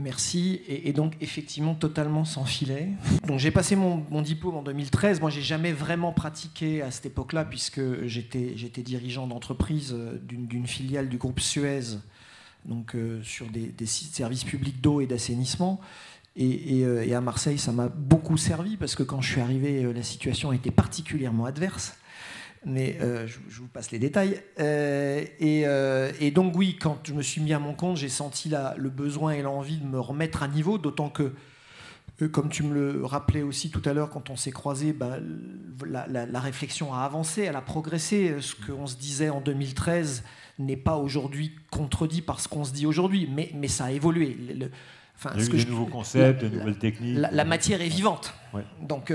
Merci. Et donc, effectivement, totalement sans filet. Donc, j'ai passé mon diplôme en 2013. Moi, j'ai jamais vraiment pratiqué à cette époque-là, puisque j'étais dirigeant d'entreprise d'une filiale du groupe Suez, donc sur des services publics d'eau et d'assainissement. Et à Marseille, ça m'a beaucoup servi, parce que quand je suis arrivé, la situation était particulièrement adverse. Mais je vous passe les détails. Et donc oui, quand je me suis mis à mon compte, j'ai senti le besoin et l'envie de me remettre à niveau, d'autant que, comme tu me le rappelais aussi tout à l'heure quand on s'est croisés, la réflexion a avancé, elle a progressé. Ce qu'on se disait en 2013 n'est pas aujourd'hui contredit par ce qu'on se dit aujourd'hui, mais ça a évolué. Il y a eu des nouveaux concepts, des nouvelles techniques. La matière est vivante. Ouais. Donc,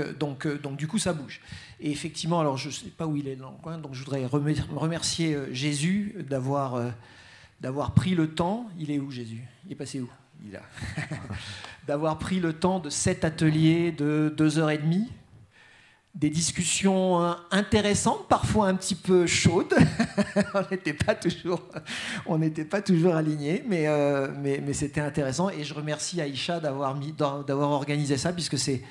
du coup, ça bouge. Et effectivement, alors je ne sais pas où il est dans le coin, donc je voudrais remercier Jésus d'avoir pris le temps. Il est où, Jésus? Il est passé où? Il est là. D'avoir pris le temps de cet atelier de 2h30. Des discussions intéressantes, parfois un petit peu chaudes. On n'était pas toujours alignés, mais c'était intéressant. Et je remercie Aïcha d'avoir organisé ça, puisque c'est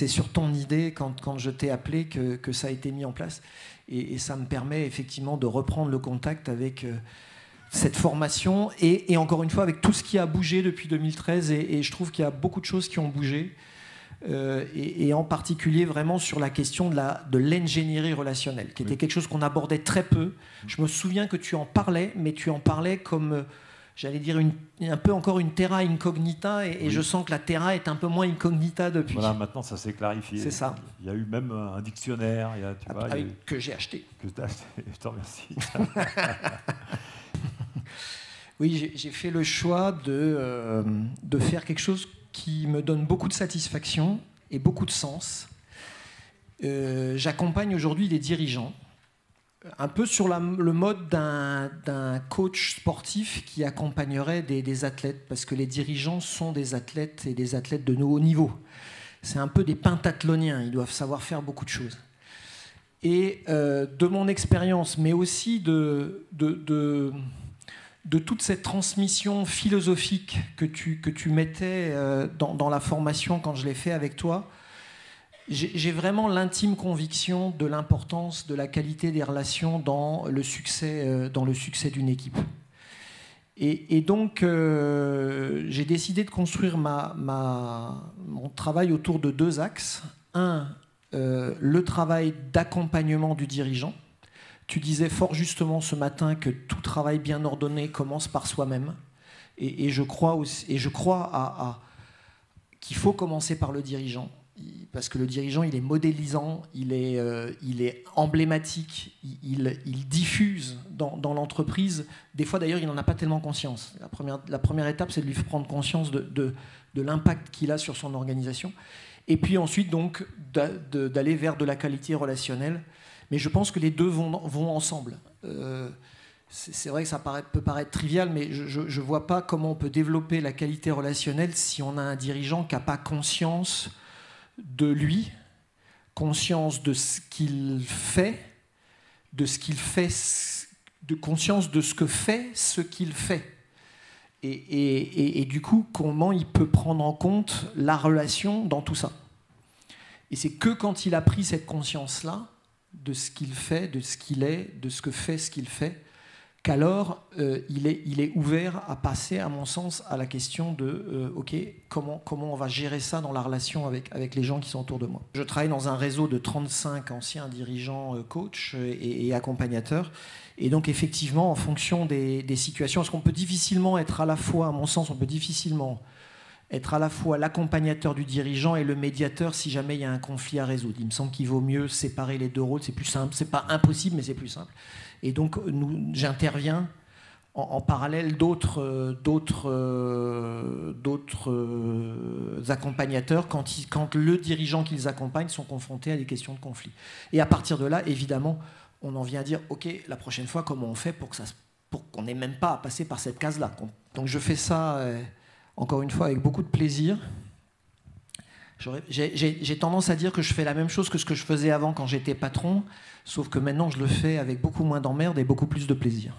sur ton idée, quand je t'ai appelé, que ça a été mis en place. Et ça me permet effectivement de reprendre le contact avec cette formation. Et encore une fois, avec tout ce qui a bougé depuis 2013. Et je trouve qu'il y a beaucoup de choses qui ont bougé. Et en particulier vraiment sur la question de l'ingénierie relationnelle, qui était quelque chose qu'on abordait très peu. Je me souviens que tu en parlais, mais tu en parlais comme, j'allais dire, un peu encore une terra incognita, et je sens que la terra est un peu moins incognita depuis. Voilà, maintenant ça s'est clarifié. C'est ça. Il y a eu même un dictionnaire, que j'ai acheté. Que tu as acheté, je te remercie. Oui, j'ai fait le choix de faire quelque chose qui me donne beaucoup de satisfaction et beaucoup de sens. J'accompagne aujourd'hui des dirigeants, un peu sur le mode d'un coach sportif qui accompagnerait des athlètes, parce que les dirigeants sont des athlètes, et des athlètes de haut niveau. C'est un peu des pentathloniens, ils doivent savoir faire beaucoup de choses. Et de mon expérience, mais aussi de toute cette transmission philosophique que tu mettais dans la formation quand je l'ai fait avec toi, j'ai vraiment l'intime conviction de l'importance de la qualité des relations dans le succès d'une équipe. Et donc, j'ai décidé de construire mon travail autour de 2 axes. Un, le travail d'accompagnement du dirigeant. Tu disais fort justement ce matin que tout travail bien ordonné commence par soi-même. Et je crois qu'il faut commencer par le dirigeant. Parce que le dirigeant, il est modélisant, il est emblématique, il diffuse dans l'entreprise. Des fois, d'ailleurs, il n'en a pas tellement conscience. La première étape, c'est de lui prendre conscience de l'impact qu'il a sur son organisation. Et puis ensuite, donc, d'aller vers de la qualité relationnelle. Mais je pense que les deux vont ensemble. C'est vrai que ça peut paraître trivial, mais je ne vois pas comment on peut développer la qualité relationnelle si on a un dirigeant qui n'a pas conscience de lui, conscience de ce qu'il fait, conscience de ce que fait ce qu'il fait. Et du coup, comment il peut prendre en compte la relation dans tout ça. Et c'est que quand il a pris cette conscience-là, de ce qu'il fait, de ce qu'il est, de ce que fait ce qu'il fait, qu'alors il est ouvert à passer, à mon sens, à la question de ok, comment on va gérer ça dans la relation avec les gens qui sont autour de moi. Je travaille dans un réseau de 35 anciens dirigeants, coachs et accompagnateurs. Et donc effectivement, en fonction des situations, parce qu'on peut difficilement être à la fois, à mon sens, être à la fois l'accompagnateur du dirigeant et le médiateur si jamais il y a un conflit à résoudre. Il me semble qu'il vaut mieux séparer les deux rôles, c'est plus simple. C'est pas impossible, mais c'est plus simple. Et donc, j'interviens en parallèle d'autres accompagnateurs quand le dirigeant qu'ils accompagnent sont confrontés à des questions de conflit. Et à partir de là, évidemment, on en vient à dire, OK, la prochaine fois, comment on fait pour qu'on n'ait même pas à passer par cette case-là. Donc je fais ça... encore une fois, avec beaucoup de plaisir. J'ai tendance à dire que je fais la même chose que ce que je faisais avant quand j'étais patron, sauf que maintenant je le fais avec beaucoup moins d'emmerde et beaucoup plus de plaisir.